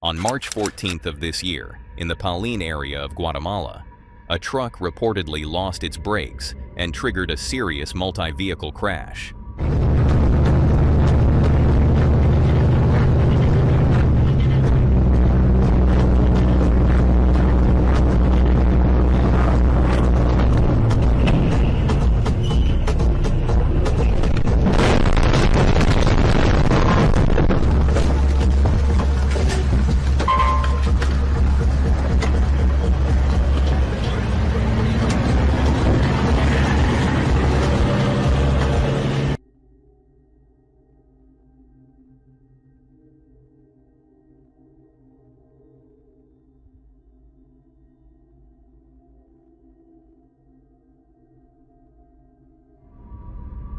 On March 14th of this year, in the Pauline area of Guatemala, a truck reportedly lost its brakes and triggered a serious multi-vehicle crash.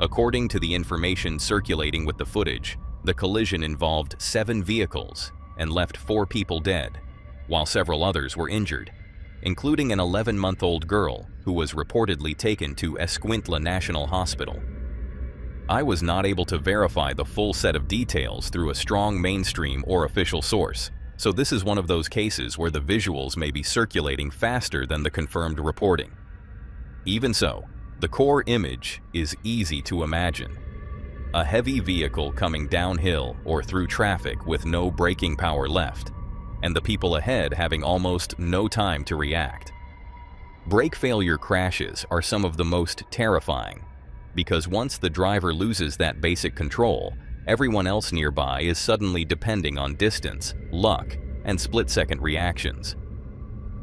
According to the information circulating with the footage, the collision involved 7 vehicles and left 4 people dead, while several others were injured, including an 11-month-old girl who was reportedly taken to Escuintla National Hospital. I was not able to verify the full set of details through a strong mainstream or official source, so this is one of those cases where the visuals may be circulating faster than the confirmed reporting. Even so, the core image is easy to imagine. A heavy vehicle coming downhill or through traffic with no braking power left, and the people ahead having almost no time to react. Brake failure crashes are some of the most terrifying, because once the driver loses that basic control, everyone else nearby is suddenly depending on distance, luck, and split-second reactions.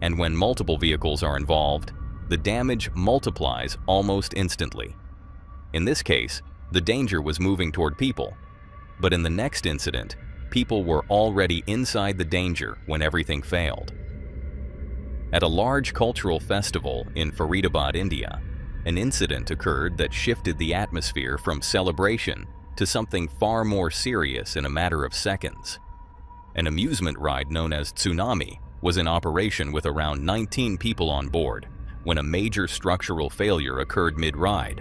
And when multiple vehicles are involved, the damage multiplies almost instantly. In this case, the danger was moving toward people, but in the next incident, people were already inside the danger when everything failed. At a large cultural festival in Faridabad, India, an incident occurred that shifted the atmosphere from celebration to something far more serious in a matter of seconds. An amusement ride known as Tsunami was in operation with around 19 people on board when a major structural failure occurred mid-ride.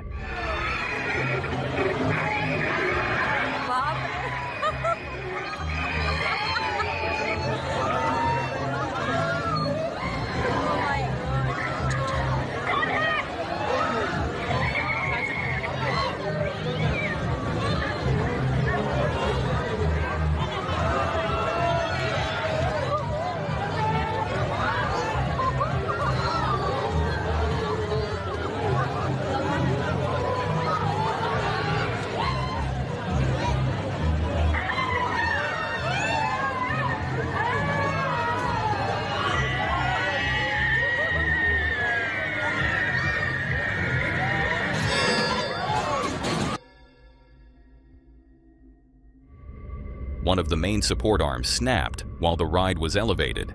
One of the main support arms snapped while the ride was elevated,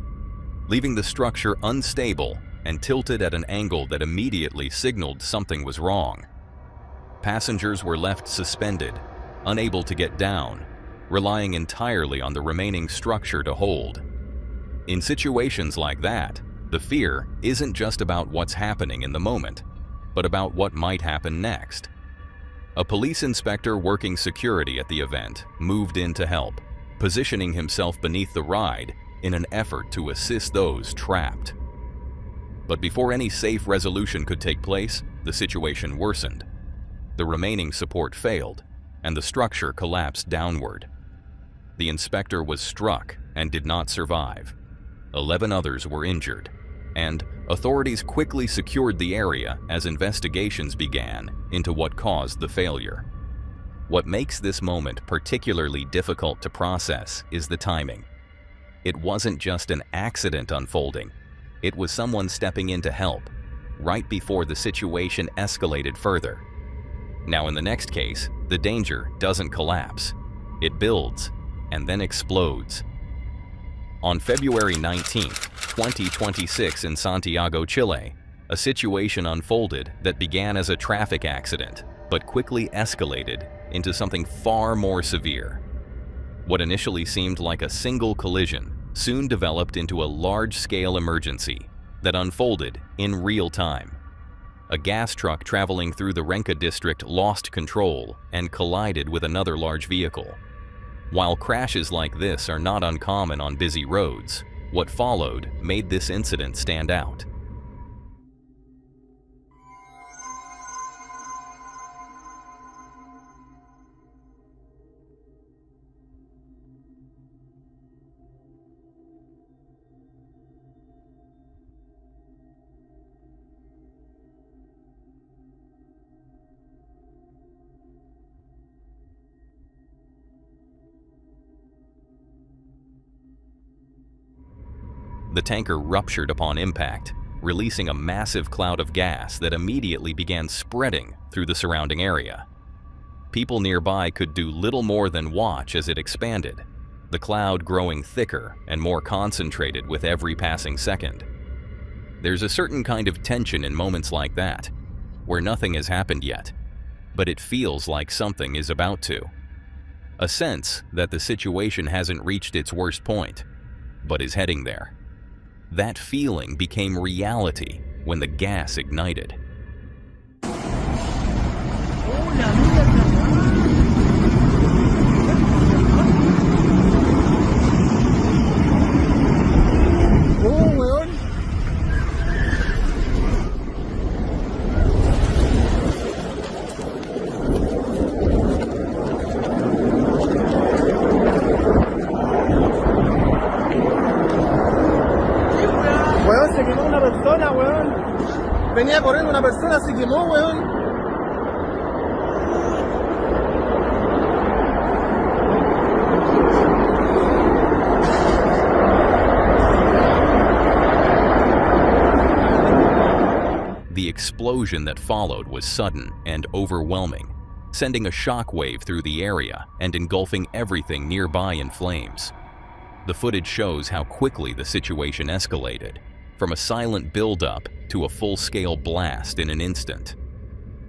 leaving the structure unstable and tilted at an angle that immediately signaled something was wrong. Passengers were left suspended, unable to get down, relying entirely on the remaining structure to hold. In situations like that, the fear isn't just about what's happening in the moment, but about what might happen next. A police inspector working security at the event moved in to help, positioning himself beneath the ride in an effort to assist those trapped. But before any safe resolution could take place, the situation worsened. The remaining support failed, and the structure collapsed downward. The inspector was struck and did not survive. 11 others were injured, and authorities quickly secured the area as investigations began into what caused the failure. What makes this moment particularly difficult to process is the timing. It wasn't just an accident unfolding, it was someone stepping in to help, right before the situation escalated further. Now in the next case, the danger doesn't collapse. It builds and then explodes. On February 19, 2026 in Santiago, Chile, a situation unfolded that began as a traffic accident, but quickly escalated into something far more severe. What initially seemed like a single collision soon developed into a large-scale emergency that unfolded in real time. A gas truck traveling through the Renca district lost control and collided with another large vehicle. While crashes like this are not uncommon on busy roads, what followed made this incident stand out. The tanker ruptured upon impact, releasing a massive cloud of gas that immediately began spreading through the surrounding area. People nearby could do little more than watch as it expanded, the cloud growing thicker and more concentrated with every passing second. There's a certain kind of tension in moments like that, where nothing has happened yet, but it feels like something is about to. A sense that the situation hasn't reached its worst point, but is heading there. That feeling became reality when the gas ignited. Se quemó una persona, weón. Venía corriendo una persona, se quemó, weón. The explosion that followed was sudden and overwhelming, sending a shockwave through the area and engulfing everything nearby in flames. The footage shows how quickly the situation escalated, from a silent buildup to a full-scale blast in an instant.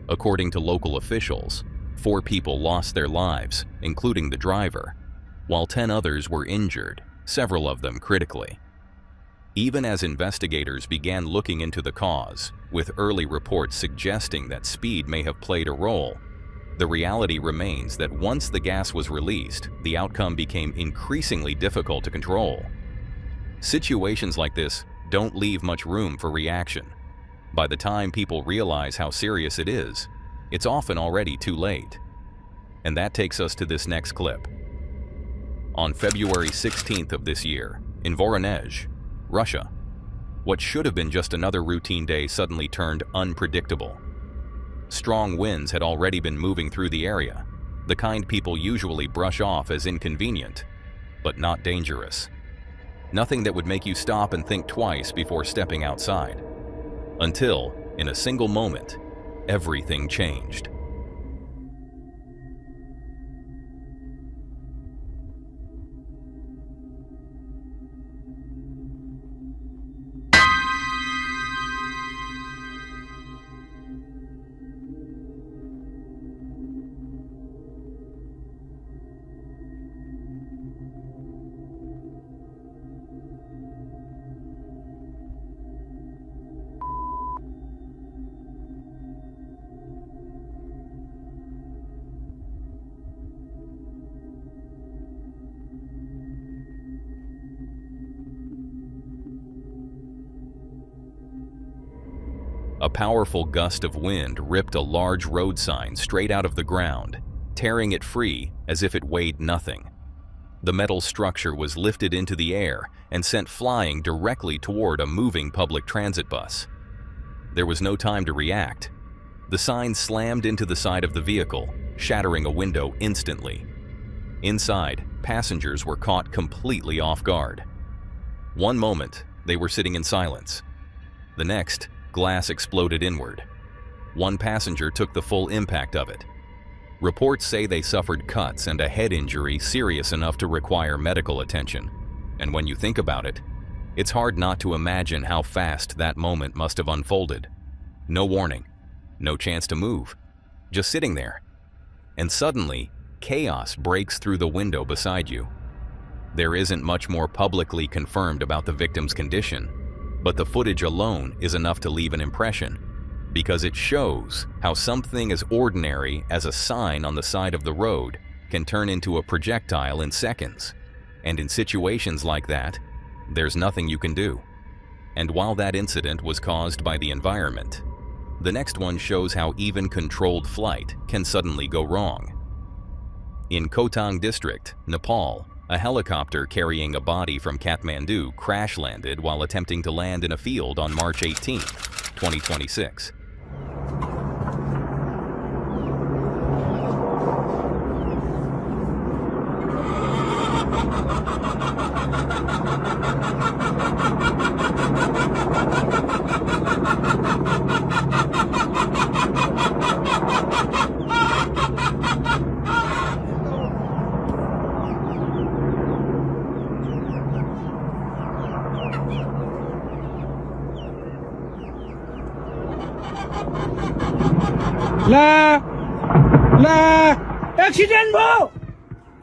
According to local officials, 4 people lost their lives, including the driver, while 10 others were injured, several of them critically. Even as investigators began looking into the cause, with early reports suggesting that speed may have played a role, the reality remains that once the gas was released, the outcome became increasingly difficult to control. Situations like this don't leave much room for reaction. By the time people realize how serious it is, it's often already too late. And that takes us to this next clip. On February 16th of this year, in Voronezh, Russia, what should have been just another routine day suddenly turned unpredictable. Strong winds had already been moving through the area, the kind people usually brush off as inconvenient, but not dangerous. Nothing that would make you stop and think twice before stepping outside. Until, in a single moment, everything changed. A powerful gust of wind ripped a large road sign straight out of the ground, tearing it free as if it weighed nothing. The metal structure was lifted into the air and sent flying directly toward a moving public transit bus. There was no time to react. The sign slammed into the side of the vehicle, shattering a window instantly. Inside, passengers were caught completely off guard. One moment, they were sitting in silence. The next, glass exploded inward. One passenger took the full impact of it. Reports say they suffered cuts and a head injury serious enough to require medical attention. And when you think about it, it's hard not to imagine how fast that moment must have unfolded. No warning, no chance to move, just sitting there. And suddenly, chaos breaks through the window beside you. There isn't much more publicly confirmed about the victim's condition, but the footage alone is enough to leave an impression, because it shows how something as ordinary as a sign on the side of the road can turn into a projectile in seconds, and in situations like that, there's nothing you can do. And while that incident was caused by the environment, the next one shows how even controlled flight can suddenly go wrong. In Kotang District, Nepal, a helicopter carrying a body from Kathmandu crash-landed while attempting to land in a field on March 18, 2026.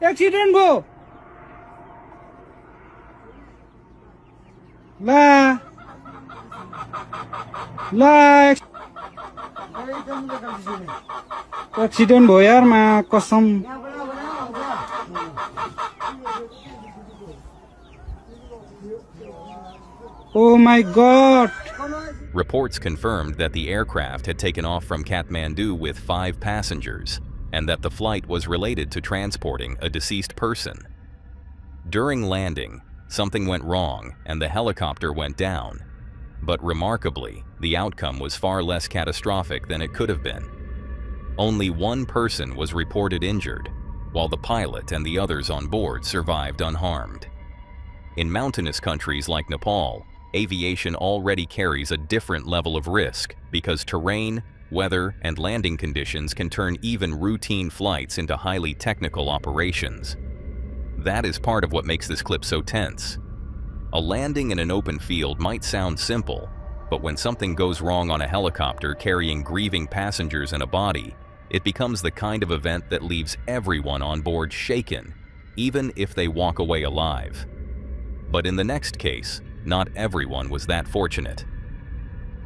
Accident भो accident भयो यार मा कसम Oh my God! Reports confirmed that the aircraft had taken off from Kathmandu with 5 passengers, and that the flight was related to transporting a deceased person. During landing, something went wrong and the helicopter went down. But remarkably, the outcome was far less catastrophic than it could have been. Only 1 person was reported injured, while the pilot and the others on board survived unharmed. In mountainous countries like Nepal, aviation already carries a different level of risk because terrain, weather, and landing conditions can turn even routine flights into highly technical operations. That is part of what makes this clip so tense. A landing in an open field might sound simple, but when something goes wrong on a helicopter carrying grieving passengers and a body, it becomes the kind of event that leaves everyone on board shaken, even if they walk away alive. But in the next case, not everyone was that fortunate.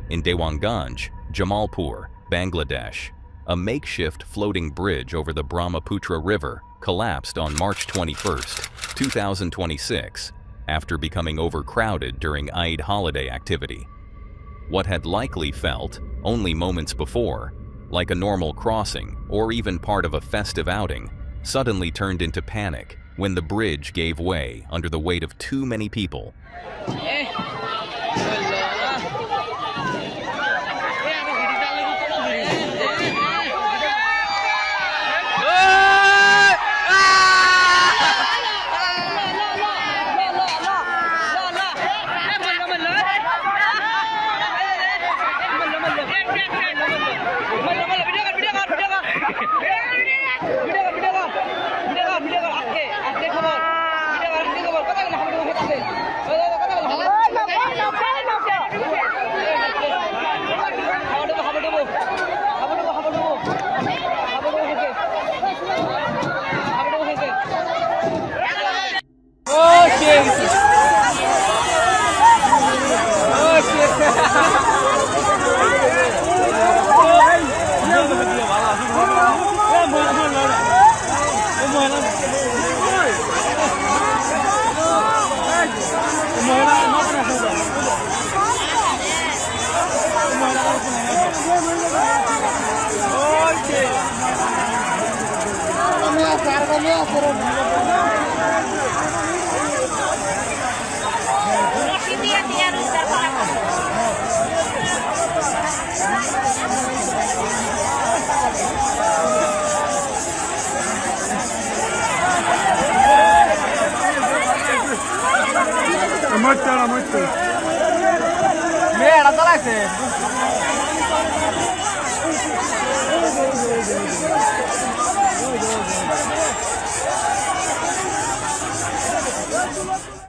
In Dewanganj, Jamalpur, Bangladesh, a makeshift floating bridge over the Brahmaputra River collapsed on March 21, 2026, after becoming overcrowded during Eid holiday activity. What had likely felt, only moments before, like a normal crossing or even part of a festive outing, suddenly turned into panic when the bridge gave way under the weight of too many people.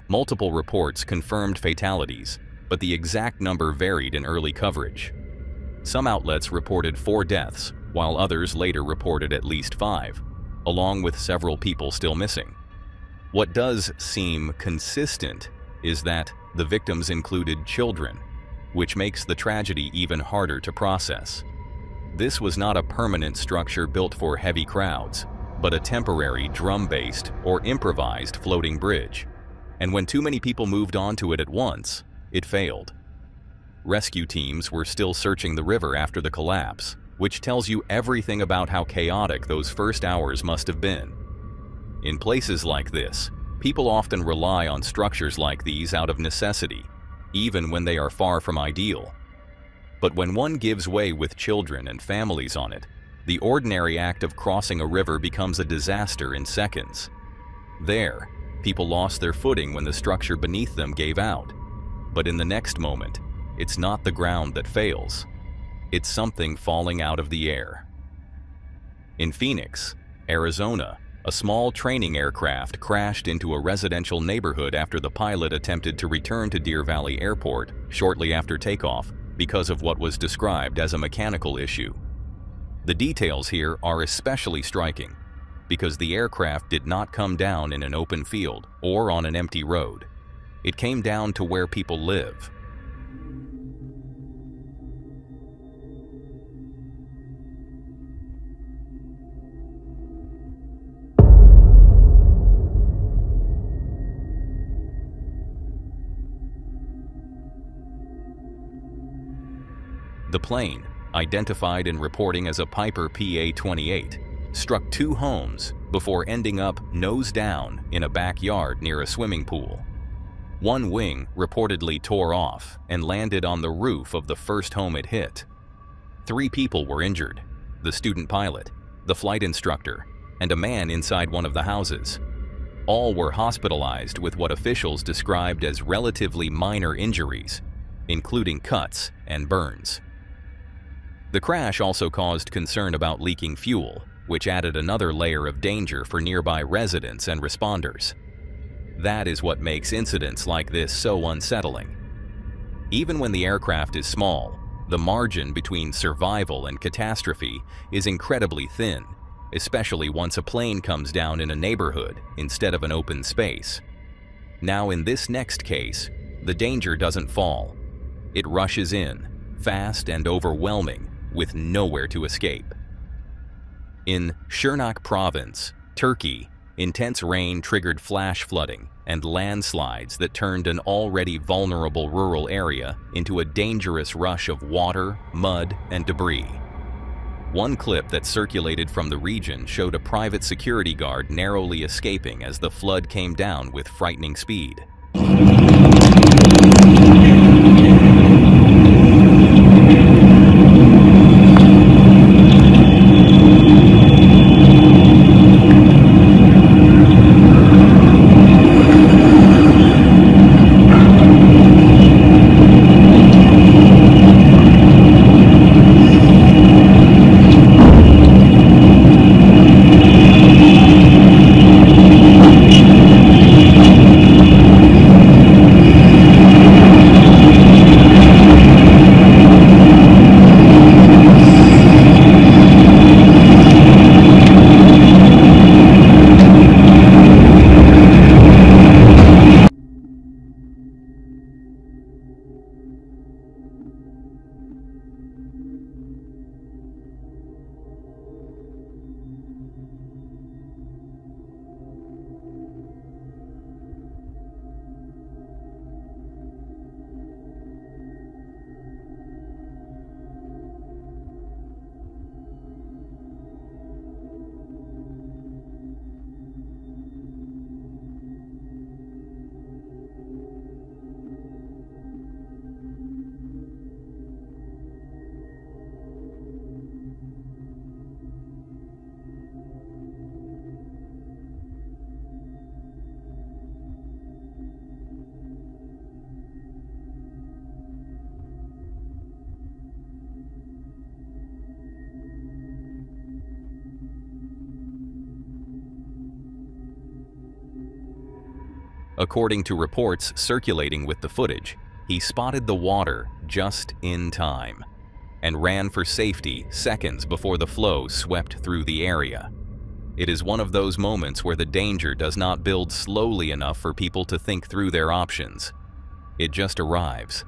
Multiple reports confirmed fatalities, but the exact number varied in early coverage. Some outlets reported 4 deaths, while others later reported at least 5, along with several people still missing. What does seem consistent is that the victims included children, which makes the tragedy even harder to process. This was not a permanent structure built for heavy crowds, but a temporary drum-based or improvised floating bridge. And when too many people moved onto it at once, it failed. Rescue teams were still searching the river after the collapse, which tells you everything about how chaotic those first hours must have been. In places like this, people often rely on structures like these out of necessity, even when they are far from ideal. But when one gives way with children and families on it, the ordinary act of crossing a river becomes a disaster in seconds. There, people lost their footing when the structure beneath them gave out. But in the next moment, it's not the ground that fails. It's something falling out of the air. In Phoenix, Arizona, a small training aircraft crashed into a residential neighborhood after the pilot attempted to return to Deer Valley Airport shortly after takeoff because of what was described as a mechanical issue. The details here are especially striking because the aircraft did not come down in an open field or on an empty road. It came down to where people live. The plane, identified in reporting as a Piper PA-28, struck 2 homes before ending up nose down in a backyard near a swimming pool. One wing reportedly tore off and landed on the roof of the first home it hit. 3 people were injured: the student pilot, the flight instructor, and a man inside one of the houses. All were hospitalized with what officials described as relatively minor injuries, including cuts and burns. The crash also caused concern about leaking fuel, which added another layer of danger for nearby residents and responders. That is what makes incidents like this so unsettling. Even when the aircraft is small, the margin between survival and catastrophe is incredibly thin, especially once a plane comes down in a neighborhood instead of an open space. Now, in this next case, the danger doesn't fall. It rushes in, fast and overwhelming, with nowhere to escape. In Şırnak Province, Turkey, intense rain triggered flash flooding and landslides that turned an already vulnerable rural area into a dangerous rush of water, mud, and debris. One clip that circulated from the region showed a private security guard narrowly escaping as the flood came down with frightening speed. According to reports circulating with the footage, he spotted the water just in time and ran for safety seconds before the flow swept through the area. It is one of those moments where the danger does not build slowly enough for people to think through their options. It just arrives.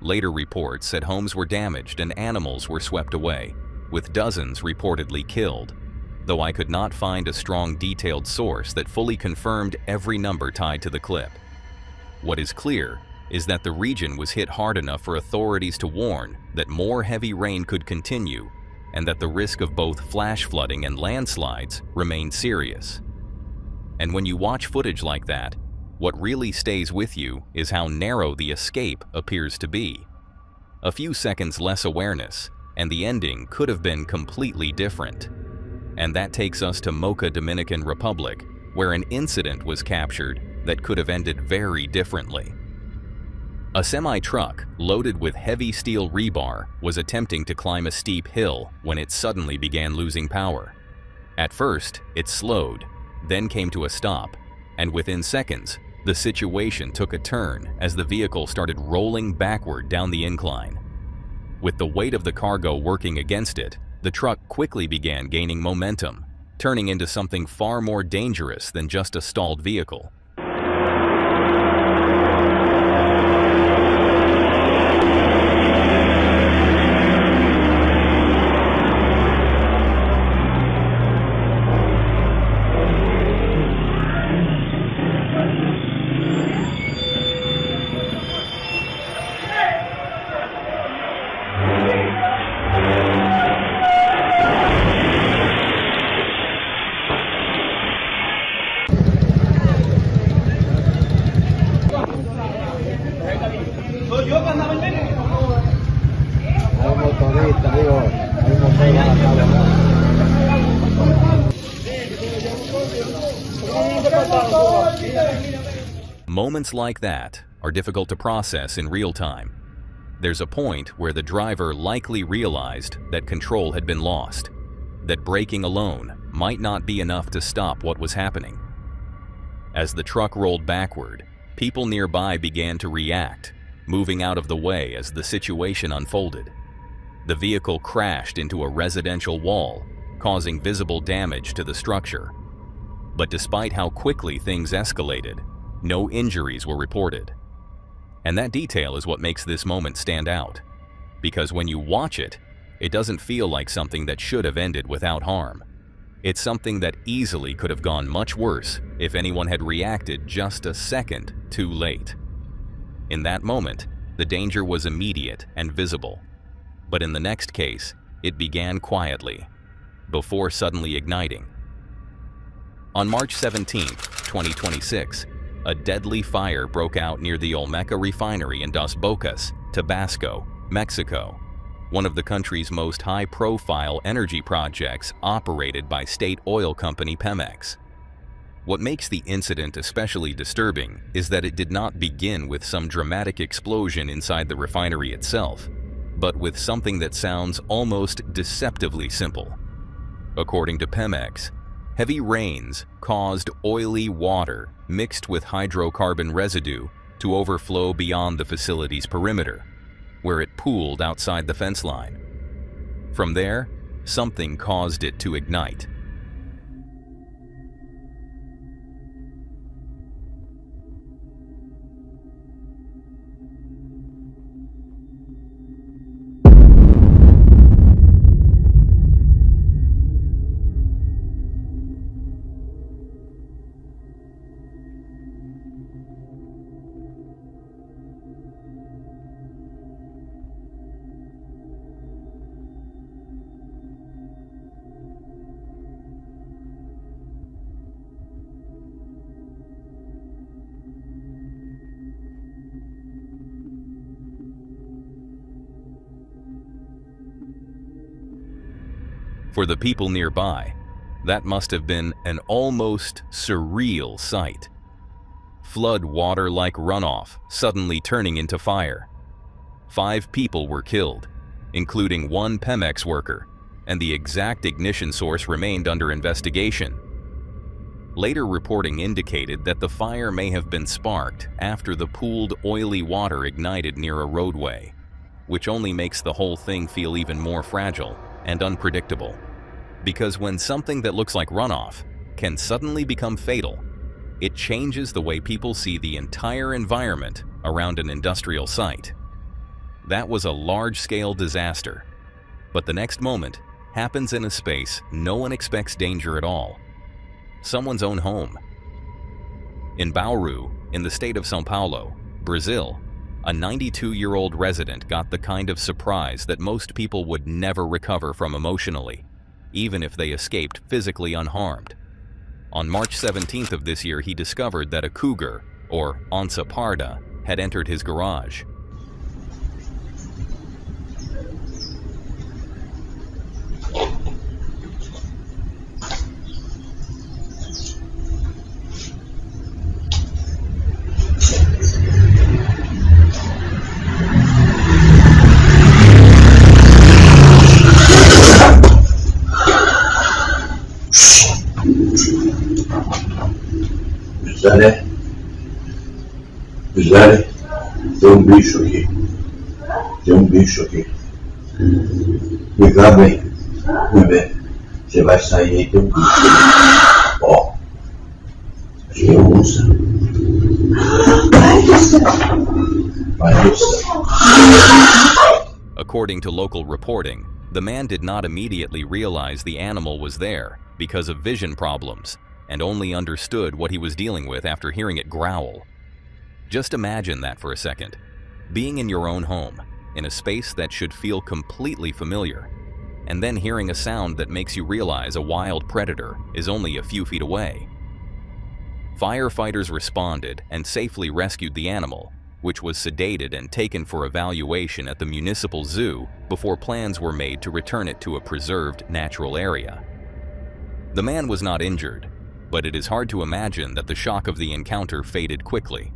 Later reports said homes were damaged and animals were swept away, with dozens reportedly killed. though I could not find a strong detailed source that fully confirmed every number tied to the clip. What is clear is that the region was hit hard enough for authorities to warn that more heavy rain could continue and that the risk of both flash flooding and landslides remained serious. And when you watch footage like that, what really stays with you is how narrow the escape appears to be. A few seconds less awareness, and the ending could have been completely different. And that takes us to Mocha, Dominican Republic, where an incident was captured that could have ended very differently. A semi-truck loaded with heavy steel rebar was attempting to climb a steep hill when it suddenly began losing power. At first, it slowed, then came to a stop, and within seconds, the situation took a turn as the vehicle started rolling backward down the incline. With the weight of the cargo working against it, the truck quickly began gaining momentum, turning into something far more dangerous than just a stalled vehicle. Moments like that are difficult to process in real time. There's a point where the driver likely realized that control had been lost, that braking alone might not be enough to stop what was happening. As the truck rolled backward, people nearby began to react, moving out of the way as the situation unfolded. The vehicle crashed into a residential wall, causing visible damage to the structure. But despite how quickly things escalated, no injuries were reported. And that detail is what makes this moment stand out, because when you watch it, it doesn't feel like something that should have ended without harm. It's something that easily could have gone much worse if anyone had reacted just a second too late. In that moment, the danger was immediate and visible. But in the next case, it began quietly, before suddenly igniting. On March 17, 2026, a deadly fire broke out near the Olmeca Refinery in Dos Bocas, Tabasco, Mexico, one of the country's most high-profile energy projects operated by state oil company Pemex. What makes the incident especially disturbing is that it did not begin with some dramatic explosion inside the refinery itself, but with something that sounds almost deceptively simple. According to Pemex, heavy rains caused oily water mixed with hydrocarbon residue to overflow beyond the facility's perimeter, where it pooled outside the fence line. From there, something caused it to ignite. For the people nearby, that must have been an almost surreal sight. Flood water like runoff suddenly turning into fire. 5 people were killed, including 1 Pemex worker, and the exact ignition source remained under investigation. Later reporting indicated that the fire may have been sparked after the pooled oily water ignited near a roadway, which only makes the whole thing feel even more fragile and unpredictable. Because when something that looks like runoff can suddenly become fatal, it changes the way people see the entire environment around an industrial site. That was a large-scale disaster, but the next moment, happens in a space no one expects danger at all. Someone's own home. In Bauru, in the state of São Paulo, Brazil, a 92-year-old resident got the kind of surprise that most people would never recover from emotionally, even if they escaped physically unharmed. On March 17th of this year, he discovered that a cougar, or onça parda, had entered his garage. Güzel, tem bicho aqui. Tem bicho aqui. Vem cá, vem. Vem. Você vai sair aí, tem bicho. Ó. Acho que é onça. Vai do céu. According to local reporting, the man did not immediately realize the animal was there because of vision problems, and only understood what he was dealing with after hearing it growl. Just imagine that for a second. Being in your own home, in a space that should feel completely familiar, and then hearing a sound that makes you realize a wild predator is only a few feet away. Firefighters responded and safely rescued the animal, which was sedated and taken for evaluation at the municipal zoo before plans were made to return it to a preserved natural area. The man was not injured, but it is hard to imagine that the shock of the encounter faded quickly.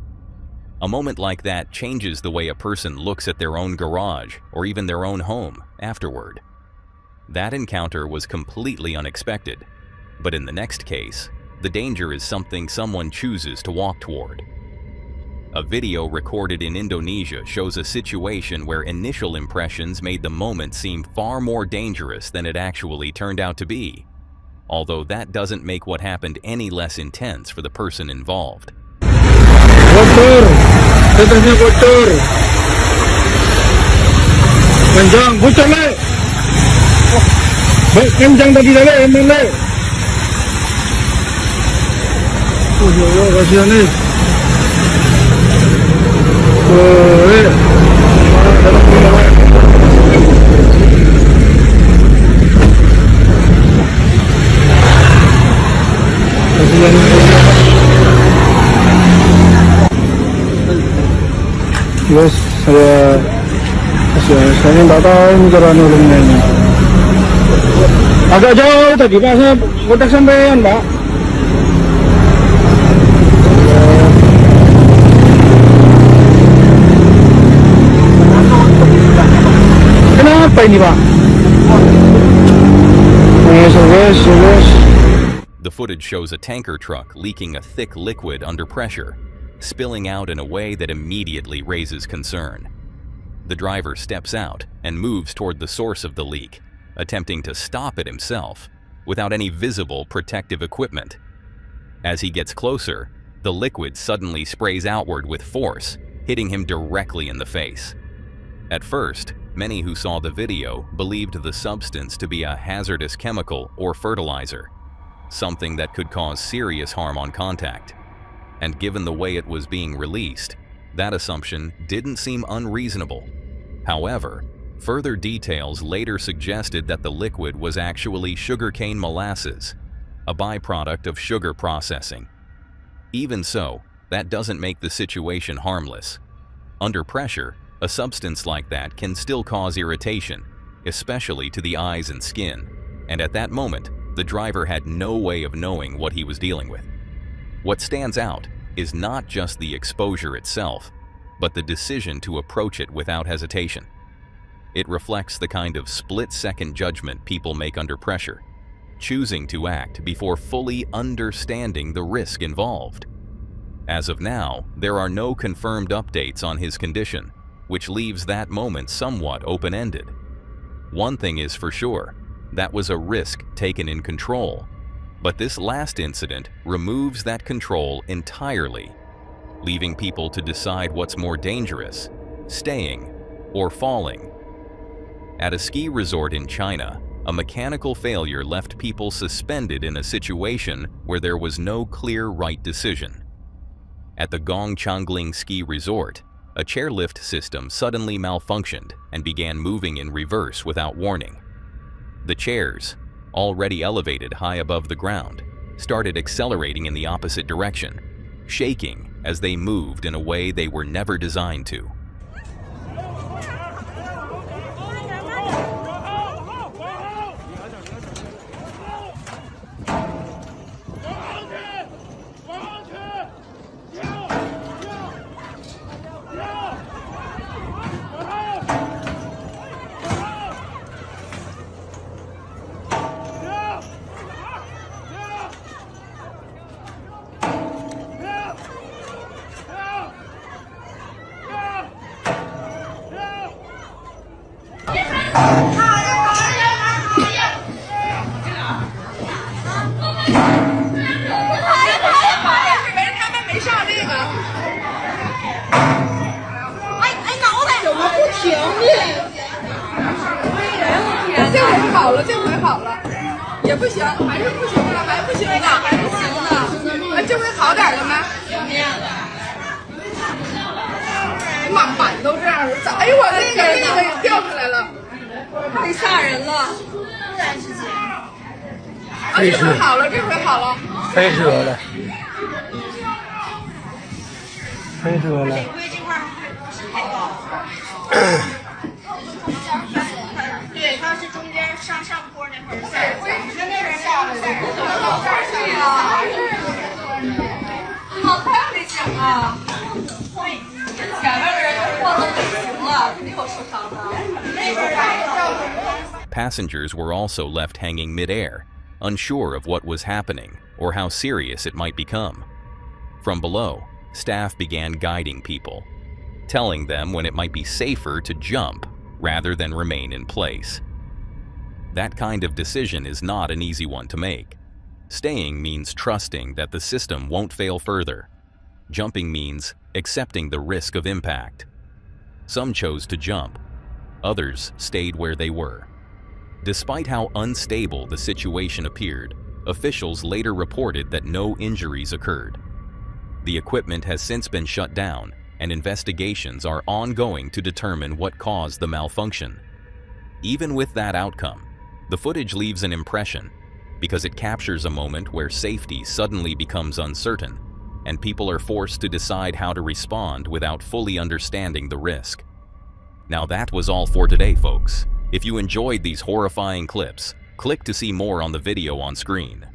A moment like that changes the way a person looks at their own garage or even their own home afterward. That encounter was completely unexpected, but in the next case, the danger is something someone chooses to walk toward. A video recorded in Indonesia shows a situation where initial impressions made the moment seem far more dangerous than it actually turned out to be, although that doesn't make what happened any less intense for the person involved. Kotor, tetehnya kotor. Kencang, bocor le. Baik kencang tadi le, emang le. Oh ya Allah, kasihan nih. Oh, dalam rumah. Kasihan nih. Yes, saya nggak tahu ini jalan ulangnya ini. Agak jauh tadi Pak, saya kontak sampean Pak. Kenapa ini Pak? Yes. The footage shows a tanker truck leaking a thick liquid under pressure, spilling out in a way that immediately raises concern. The driver steps out and moves toward the source of the leak, attempting to stop it himself, without any visible protective equipment. As he gets closer, the liquid suddenly sprays outward with force, hitting him directly in the face. At first, many who saw the video believed the substance to be a hazardous chemical or fertilizer, something that could cause serious harm on contact. And given the way it was being released, that assumption didn't seem unreasonable. However, further details later suggested that the liquid was actually sugarcane molasses, a byproduct of sugar processing. Even so, that doesn't make the situation harmless. Under pressure, a substance like that can still cause irritation, especially to the eyes and skin, and at that moment, the driver had no way of knowing what he was dealing with. What stands out is not just the exposure itself, but the decision to approach it without hesitation. It reflects the kind of split-second judgment people make under pressure, choosing to act before fully understanding the risk involved. As of now, there are no confirmed updates on his condition, which leaves that moment somewhat open-ended. One thing is for sure, that was a risk taken in control. But this last incident removes that control entirely, leaving people to decide what's more dangerous, staying or falling. At a ski resort in China, a mechanical failure left people suspended in a situation where there was no clear right decision. At the Gongchangling Ski Resort, a chairlift system suddenly malfunctioned and began moving in reverse without warning. The chairs, already elevated high above the ground, started accelerating in the opposite direction, shaking as they moved in a way they were never designed to.飞折了，飞折了。对，它是中间上坡那会儿下来好太危险了！对，前面的人都晃得不行了，肯定有受伤的。 Passengers were also left hanging mid-air, unsure of what was happening or how serious it might become. From below, staff began guiding people, telling them when it might be safer to jump rather than remain in place. That kind of decision is not an easy one to make. Staying means trusting that the system won't fail further. Jumping means accepting the risk of impact. Some chose to jump. Others stayed where they were. Despite how unstable the situation appeared, officials later reported that no injuries occurred. The equipment has since been shut down, and investigations are ongoing to determine what caused the malfunction. Even with that outcome, the footage leaves an impression because it captures a moment where safety suddenly becomes uncertain, and people are forced to decide how to respond without fully understanding the risk. Now that was all for today, folks. If you enjoyed these horrifying clips, click to see more on the video on screen.